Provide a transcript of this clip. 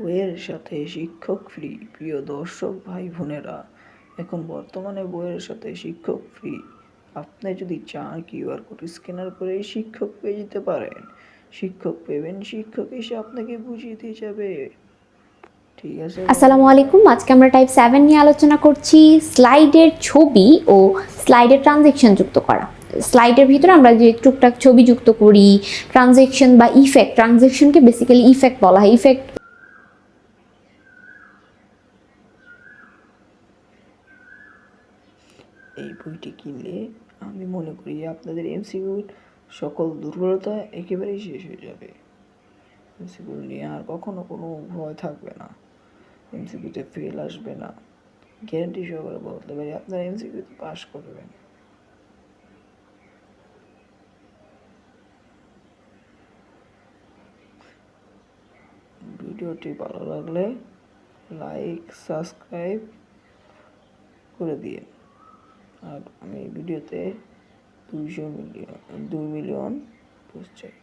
বইয়ের সাথে শিক্ষক ফ্রি। প্রিয় দর্শক ভাই বোনেরা, এখন বর্তমানে বইয়ের সাথে শিক্ষক ফ্রি। আপনি যদি চান কিউআর কোড স্ক্যানার করে শিক্ষক পেয়ে যেতে পারেন। শিক্ষক পেবেন, শিক্ষক এসে আপনাকে বুঝিয়ে দিয়ে যাবে। ঠিক আছে আসসালামু আলাইকুম। আজকে আমরা টাইপ 7 নিয়ে আলোচনা করছি স্লাইডের ছবি ও স্লাইডের ট্রানজেকশন যুক্ত করা। স্লাইডের ভিতরে আমরা যে টুকটাক ছবি যুক্ত করি, ট্রানজেকশন বা ইফেক্ট, ট্রানজেকশনকে বেসিক্যালি ইফেক্ট বলা হয়। ইফেক্ট এই বইটি কিনলে আমি মনে করি আপনাদের এমসিকিউর সকল দুর্বলতা একেবারেই শেষ হয়ে যাবে। এমসিকিউ নিয়ে আর কখনো কোনো ভয় থাকবে না, এমসিকিউতে ফেল আসবে না। গ্যারান্টি সহকারে বলতে পারি আপনারা এমসিকিউতে পাস করবেন। ভিডিওটি ভালো লাগলে লাইক সাবস্ক্রাইব করে দিন। আর আমি ভিডিওতে 2 মিলিয়ন পোস্ট চাই।